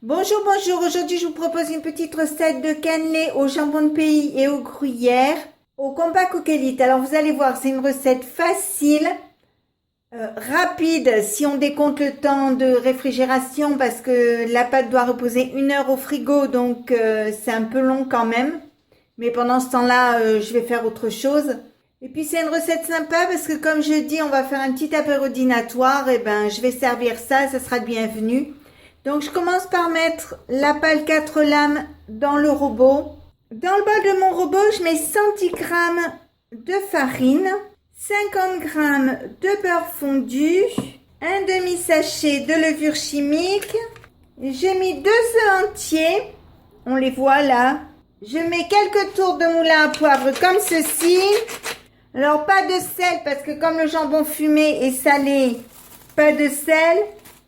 Bonjour, bonjour. Aujourd'hui, je vous propose une petite recette de cannelé au jambon de pays et aux gruyères au compas coquelite. Alors, vous allez voir, c'est une recette facile, rapide si on décompte le temps de réfrigération parce que la pâte doit reposer 1 heure au frigo, donc c'est un peu long quand même. Mais pendant ce temps-là, je vais faire autre chose. Et puis, c'est une recette sympa parce que comme je dis, on va faire un petit apéro dînatoire. Et ben, je vais servir ça, ça sera le bienvenu. Donc, je commence par mettre la pâle 4 lames dans le robot. Dans le bol de mon robot, je mets 110 g de farine, 50 g de beurre fondu, un demi-sachet de levure chimique. J'ai mis 2 œufs entiers, on les voit là. Je mets quelques tours de moulin à poivre comme ceci. Alors, pas de sel parce que comme le jambon fumé est salé, pas de sel.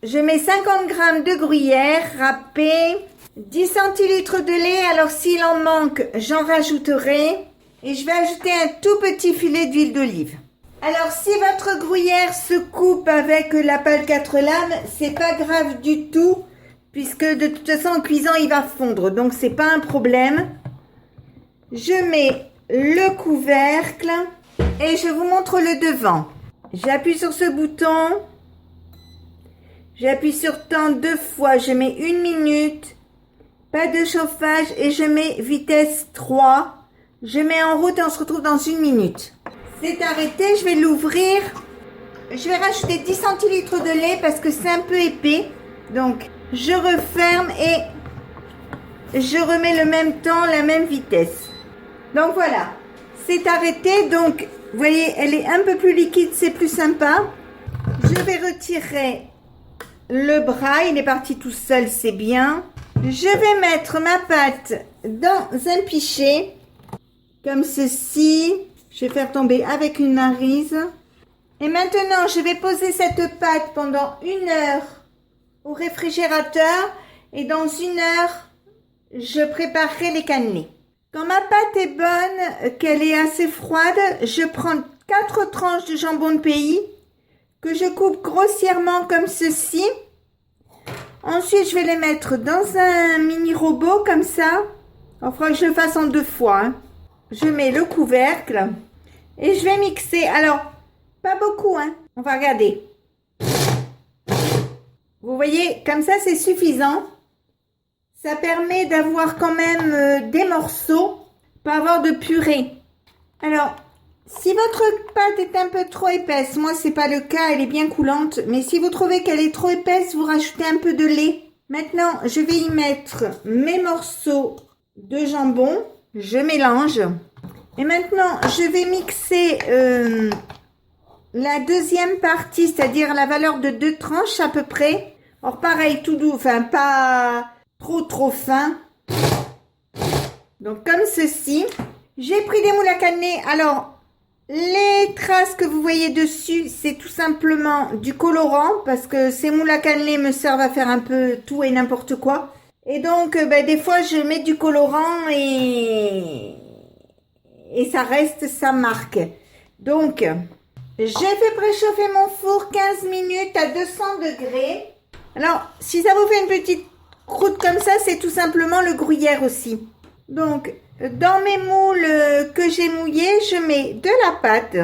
Je mets 50 g de gruyère râpée, 10 centilitres de lait, alors s'il en manque, j'en rajouterai. Et je vais ajouter un tout petit filet d'huile d'olive. Alors si votre gruyère se coupe avec la pâle 4 lames, c'est pas grave du tout, puisque de toute façon en cuisant il va fondre, donc c'est pas un problème. Je mets le couvercle et je vous montre le devant. J'appuie sur ce bouton. J'appuie sur temps 2 fois, je mets 1 minute, pas de chauffage et je mets vitesse 3. Je mets en route et on se retrouve dans 1 minute. C'est arrêté, je vais l'ouvrir. Je vais rajouter 10 centilitres de lait parce que c'est un peu épais. Donc, je referme et je remets le même temps, la même vitesse. Donc voilà, c'est arrêté. Donc, vous voyez, elle est un peu plus liquide, c'est plus sympa. Je vais retirer le bras, il est parti tout seul, c'est bien. Je vais mettre ma pâte dans un pichet, comme ceci. Je vais faire tomber avec une maryse. Et maintenant, je vais poser cette pâte pendant 1 heure au réfrigérateur. Et dans 1 heure, je préparerai les cannelés. Quand ma pâte est bonne, qu'elle est assez froide, je prends 4 tranches de jambon de pays que je coupe grossièrement comme ceci. Ensuite, je vais les mettre dans un mini robot comme ça. Il faudra que je le fasse en 2 fois. Hein. Je mets le couvercle et je vais mixer. Alors, pas beaucoup. Hein. On va regarder. Vous voyez, comme ça, c'est suffisant. Ça permet d'avoir quand même des morceaux, pas avoir de purée. Alors, si votre pâte est un peu trop épaisse, moi c'est pas le cas, elle est bien coulante, mais si vous trouvez qu'elle est trop épaisse, vous rajoutez un peu de lait. Maintenant, je vais y mettre mes morceaux de jambon, je mélange. Et maintenant, je vais mixer la deuxième partie, c'est-à-dire la valeur de 2 tranches à peu près. Or pareil, tout doux, enfin pas trop fin. Donc comme ceci. J'ai pris des moules à cannelé, alors les traces que vous voyez dessus, c'est tout simplement du colorant parce que ces moules à cannelé me servent à faire un peu tout et n'importe quoi. Et donc, des fois, je mets du colorant et ça reste sa marque. Donc, j'ai fait préchauffer mon four 15 minutes à 200 degrés. Alors, si ça vous fait une petite croûte comme ça, c'est tout simplement le gruyère aussi. Donc, dans mes moules que j'ai mouillés, je mets de la pâte,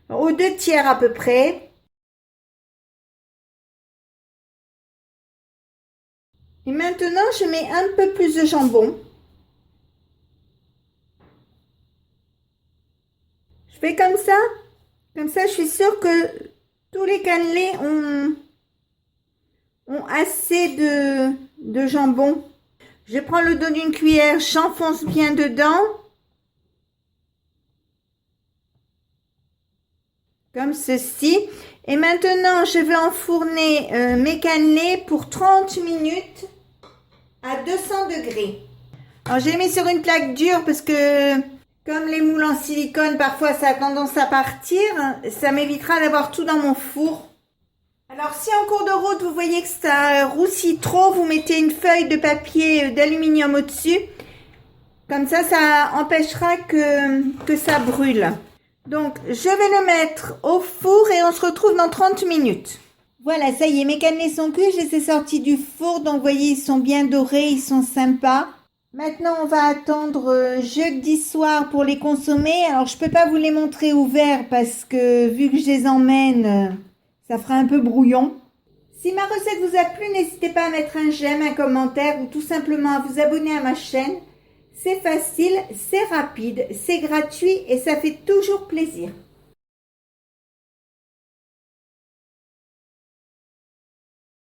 aux 2 tiers à peu près. Et maintenant, je mets un peu plus de jambon. Je fais comme ça. Comme ça, je suis sûre que tous les cannelés ont assez de jambon. Je prends le dos d'une cuillère, j'enfonce bien dedans. Comme ceci. Et maintenant, je vais enfourner mes cannelés pour 30 minutes à 200 degrés. Alors, j'ai mis sur une plaque dure parce que comme les moules en silicone, parfois ça a tendance à partir. Ça m'évitera d'avoir tout dans mon four. Alors, si en cours de route, vous voyez que ça roussit trop, vous mettez une feuille de papier d'aluminium au-dessus. Comme ça, ça empêchera que ça brûle. Donc, je vais le mettre au four et on se retrouve dans 30 minutes. Voilà, ça y est, mes cannelés sont cuits, je les ai sortis du four, donc vous voyez, ils sont bien dorés, ils sont sympas. Maintenant, on va attendre jeudi soir pour les consommer. Alors, je peux pas vous les montrer ouverts parce que vu que je les emmène, ça fera un peu brouillon. Si ma recette vous a plu, n'hésitez pas à mettre un j'aime, un commentaire ou tout simplement à vous abonner à ma chaîne. C'est facile, c'est rapide, c'est gratuit et ça fait toujours plaisir.